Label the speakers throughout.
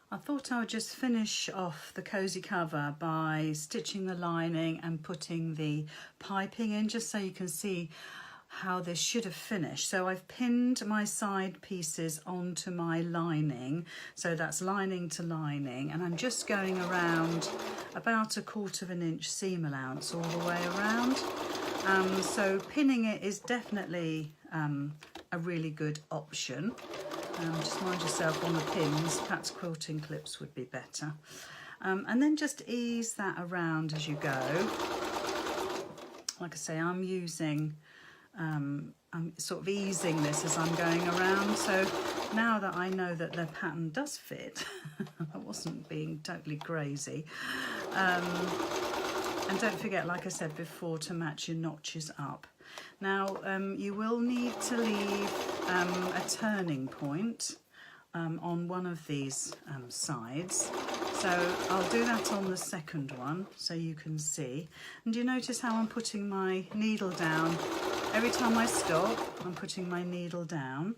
Speaker 1: I thought I would just finish off the cosy cover by stitching the lining and putting the piping in, just so you can see how this should have finished. So I've pinned my side pieces onto my lining, so that's lining to lining, and I'm just going around about 1/4 inch seam allowance all the way around. So pinning it is definitely a really good option. Just mind yourself on the pins, perhaps quilting clips would be better. And then just ease that around as you go. Like I say, I'm sort of easing this as I'm going around. So now that I know that the pattern does fit, I wasn't being totally crazy. And don't forget, like I said before, to match your notches up. Now, you will need to leave a turning point on one of these sides. So I'll do that on the second one so you can see. And do you notice how I'm putting my needle down? Every time I stop, I'm putting my needle down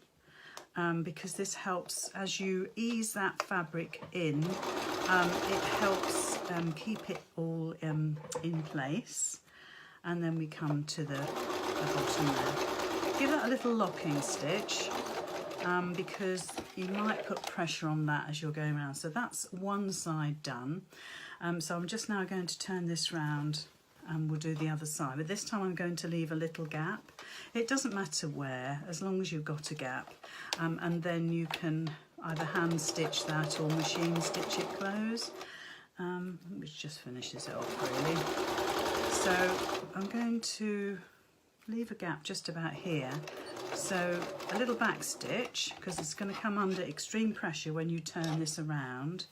Speaker 1: because this helps as you ease that fabric in. It helps keep it all in place. And then we come to the bottom there. Give that a little locking stitch because you might put pressure on that as you're going around. So that's one side done. So I'm just now going to turn this round and we'll do the other side. But this time I'm going to leave a little gap. It doesn't matter where, as long as you've got a gap. And then you can either hand stitch that or machine stitch it close, which just finishes it off really. So I'm going to leave a gap just about here. So a little back stitch, because it's going to come under extreme pressure when you turn this around.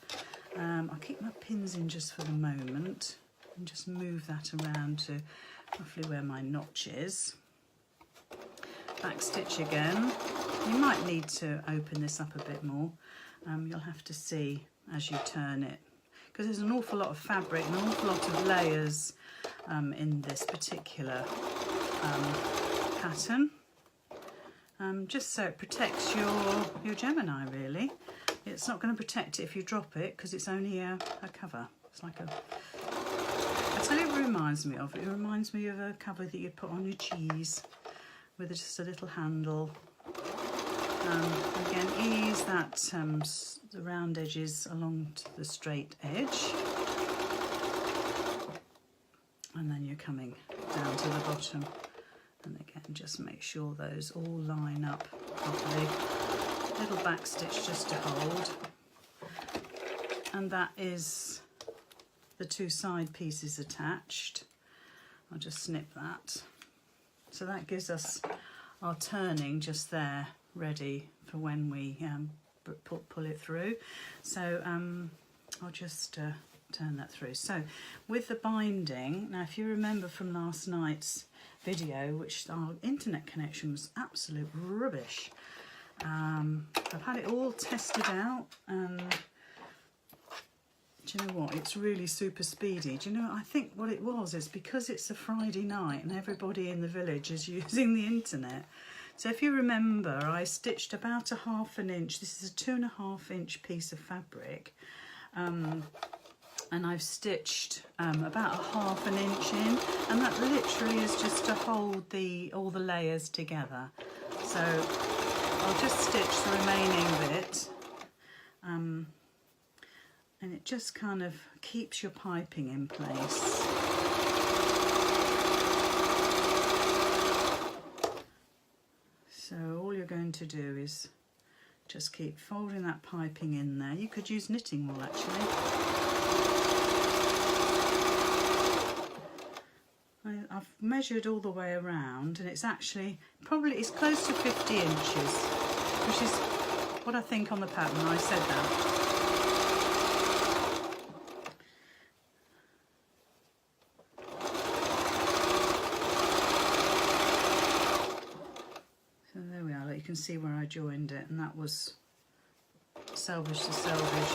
Speaker 1: I'll keep my pins in just for the moment and just move that around to roughly where my notch is. Back stitch again. You might need to open this up a bit more. You'll have to see as you turn it, because there's an awful lot of fabric and an awful lot of layers in this particular pattern. Just so it protects your Gemini really. It's not going to protect it if you drop it because it's only a cover. It's like a... I tell you what it reminds me of. It reminds me of a cover that you put on your cheese with just a little handle. Again, ease that the round edges along to the straight edge. And then you're coming down to the bottom. And again, just make sure those all line up properly. Little back stitch just to hold. And that is the two side pieces attached. I'll just snip that. So that gives us our turning just there, ready for when we pull it through. So I'll just turn that through. So with the binding, now if you remember from last night's video, which our internet connection was absolute rubbish, I've had it all tested out, and do you know what, it's really super speedy. Do you know, I think what it was is because it's a Friday night and everybody in the village is using the internet. So if you remember, I stitched about 1/2 inch. This is a 2.5 inch piece of fabric, and I've stitched about 1/2 inch in, and that literally is just to hold all the layers together. So I'll just stitch the remaining bit, and it just kind of keeps your piping in place. So all you're going to do is just keep folding that piping in there. You could use knitting wool actually. I've measured all the way around, and it's actually it's close to 50 inches, which is what I think on the pattern. I said that. So there we are. You can see where I joined it, and that was selvage to selvage.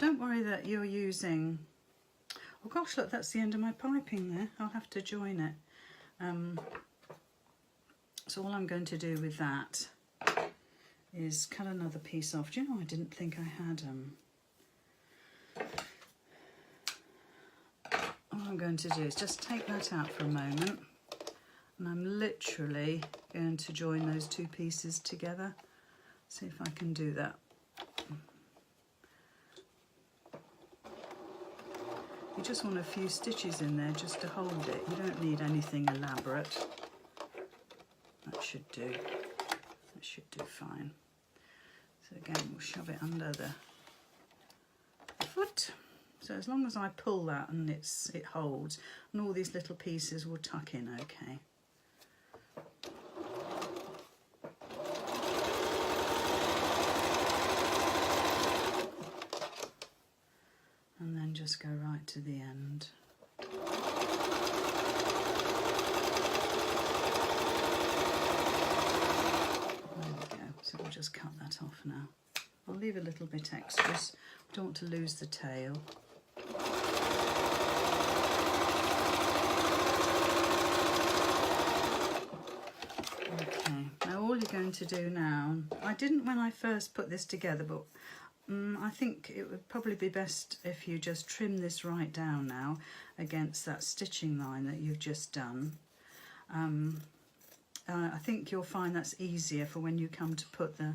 Speaker 1: Don't worry that you're using... Oh gosh, look, that's the end of my piping there. I'll have to join it. So all I'm going to do with that is cut another piece off. Do you know, I didn't think I had All I'm going to do is just take that out for a moment, and I'm literally going to join those two pieces together. See if I can do that. You just want a few stitches in there just to hold it. You don't need anything elaborate. That should do. That should do fine. So again, we'll shove it under the foot. So as long as I pull that and it holds, and all these little pieces will tuck in okay. And then just go right to the end. There we go. So we'll just cut that off now. I'll leave a little bit extra. I don't want to lose the tail. Okay, now all you're going to do now, I didn't when I first put this together, but I think it would probably be best if you just trim this right down now against that stitching line that you've just done. I think you'll find that's easier for when you come to put the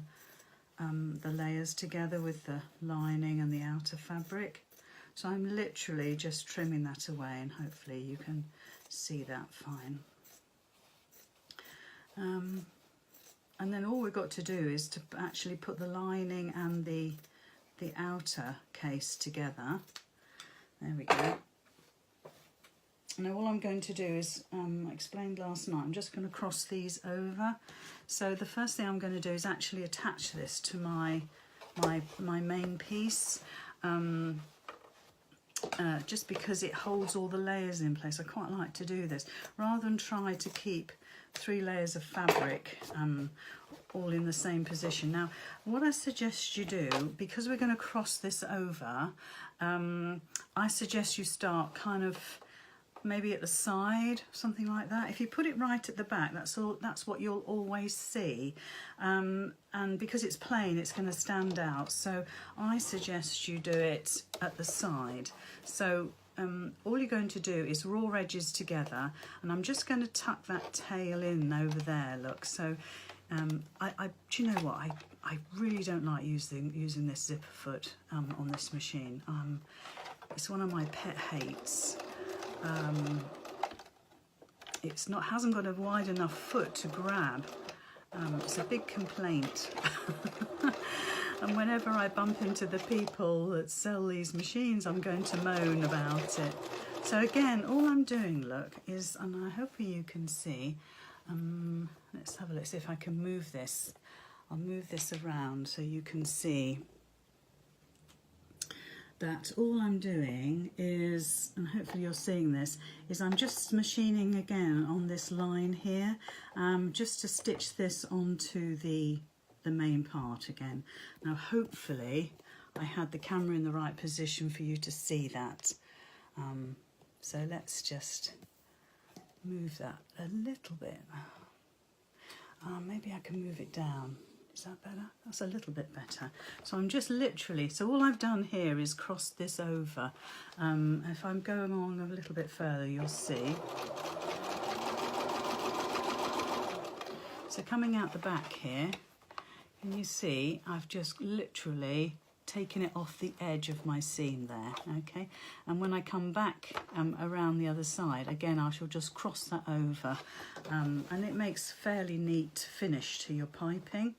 Speaker 1: layers together with the lining and the outer fabric. So I'm literally just trimming that away, and hopefully you can see that fine. And then all we've got to do is to actually put the lining and the outer case together. There we go. Now all I'm going to do is, I explained last night, I'm just going to cross these over. So the first thing I'm going to do is actually attach this to my main piece, just because it holds all the layers in place. I quite like to do this, rather than try to keep 3 layers of fabric all in the same position. Now what I suggest you do, because we're going to cross this over, I suggest you start kind of maybe at the side, something like that. If you put it right at the back, that's what you'll always see, and because it's plain, it's going to stand out. So I suggest you do it at the side. So all you're going to do is raw edges together, and I'm just going to tuck that tail in over there, look. So do you know what, I really don't like using this zipper foot on this machine. It's one of my pet hates. Hasn't got a wide enough foot to grab. It's a big complaint. And whenever I bump into the people that sell these machines, I'm going to moan about it. So again, all I'm doing, look, is, and I hope you can see, let's have a look, see if I can move this. I'll move this around so you can see that all I'm doing is, and hopefully you're seeing this, is I'm just machining again on this line here, just to stitch this onto the main part again. Now hopefully I had the camera in the right position for you to see that. So let's just move that a little bit. Maybe I can move it down. Is that better? That's a little bit better. So I'm just literally, so all I've done here is cross this over. If I'm going on a little bit further, you'll see. So coming out the back here, can you see I've just literally taken it off the edge of my seam there, okay? And when I come back around the other side, again, I shall just cross that over, and it makes fairly neat finish to your piping.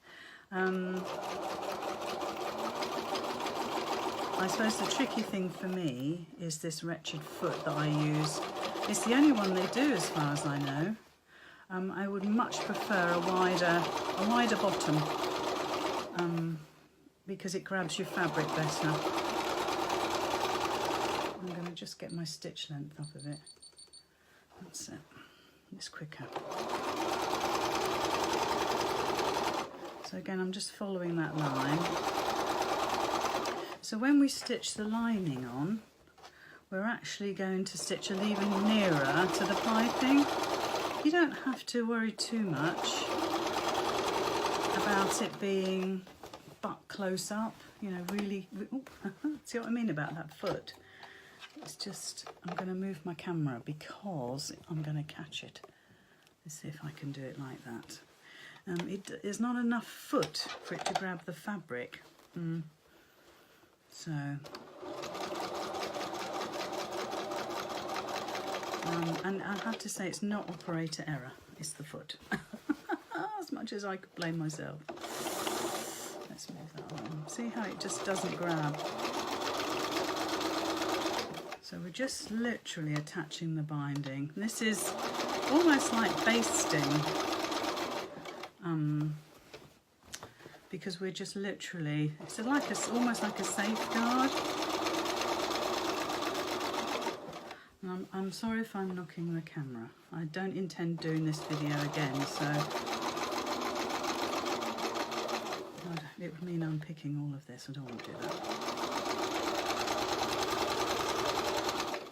Speaker 1: I suppose the tricky thing for me is this wretched foot that I use. It's the only one they do as far as I know. I would much prefer a wider bottom, because it grabs your fabric better. I'm going to just get my stitch length up a bit. That's it. It's quicker. So again, I'm just following that line. So when we stitch the lining on, we're actually going to stitch it even nearer to the piping. You don't have to worry too much about want it being butt close up, you know, really. Ooh, see what I mean about that foot? It's just, I'm going to move my camera because I'm going to catch it. Let's see if I can do it like that. There's not enough foot for it to grab the fabric. So, and I have to say it's not operator error, it's the foot. As much as I could blame myself. Let's move that on. See how it just doesn't grab. So we're just literally attaching the binding. This is almost like basting, because we're just literally, it's like almost like a safeguard. And I'm sorry if I'm knocking the camera. I don't intend doing this video again, so it would mean unpicking all of this. I don't want to do that.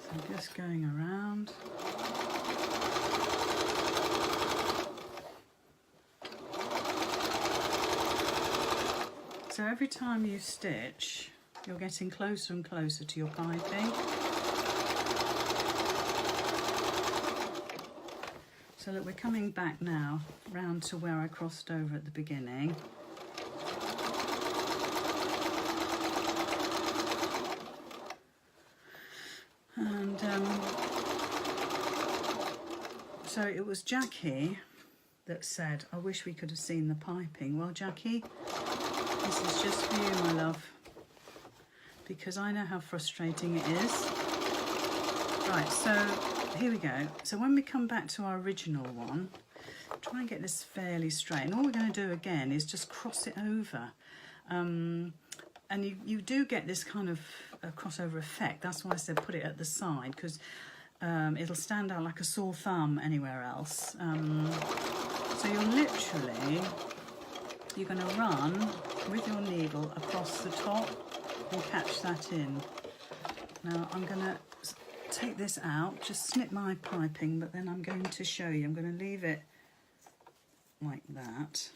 Speaker 1: So I'm just going around. So every time you stitch, you're getting closer and closer to your piping. So look, we're coming back now, round to where I crossed over at the beginning. And so it was Jackie that said, I wish we could have seen the piping. Well, Jackie, this is just for you, my love, because I know how frustrating it is. Right, so here we go. So when we come back to our original one, try and get this fairly straight. And all we're going to do again is just cross it over. And you do get this kind of crossover effect. That's why I said put it at the side, because it'll stand out like a sore thumb anywhere else. So you're going to run with your needle across the top and catch that in. Now I'm going to take this out, just snip my piping, but then I'm going to show you. I'm going to leave it like that.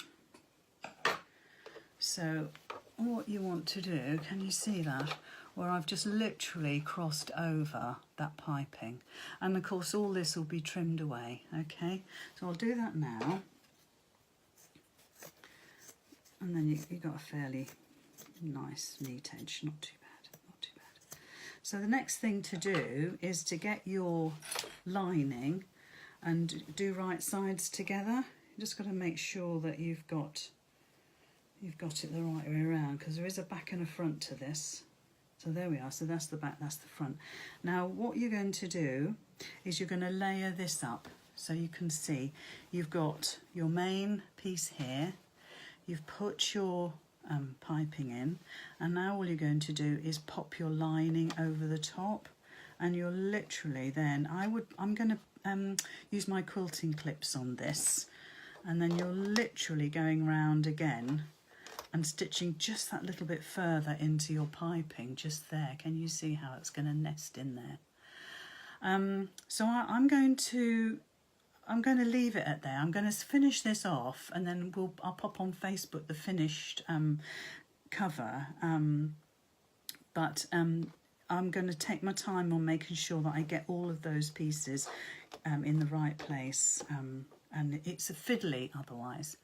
Speaker 1: So what you want to do, can you see that? Where I've just literally crossed over that piping. And of course all this will be trimmed away, okay? So I'll do that now. And then you've got a fairly nice neat edge, not too bad, not too bad. So the next thing to do is to get your lining and do right sides together. You just got to make sure that you've got it the right way around, because there is a back and a front to this. So there we are, so that's the back, that's the front. Now what you're going to do is you're going to layer this up, so you can see you've got your main piece here, you've put your piping in, and now all you're going to do is pop your lining over the top, and you're literally then, I'm going to use my quilting clips on this, and then you're literally going round again and stitching just that little bit further into your piping, just there. Can you see how it's going to nest in there? So I'm going to leave it at there. I'm going to finish this off, and then I'll pop on Facebook the finished cover. But I'm going to take my time on making sure that I get all of those pieces in the right place, and it's a fiddly otherwise.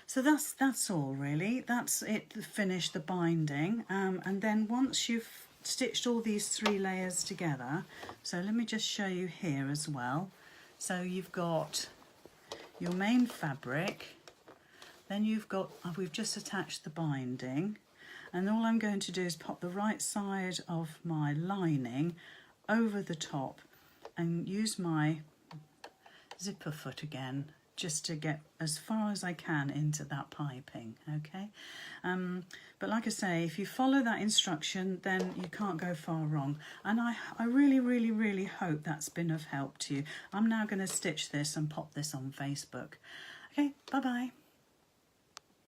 Speaker 1: So that's all really. That's it, finish the binding. And then once you've stitched all these 3 layers together, so let me just show you here as well. So you've got your main fabric, then we've just attached the binding, and all I'm going to do is pop the right side of my lining over the top and use my zipper foot again, just to get as far as I can into that piping, okay? But like I say, if you follow that instruction, then you can't go far wrong. And I really, really, really hope that's been of help to you. I'm now going to stitch this and pop this on Facebook. Okay, bye-bye.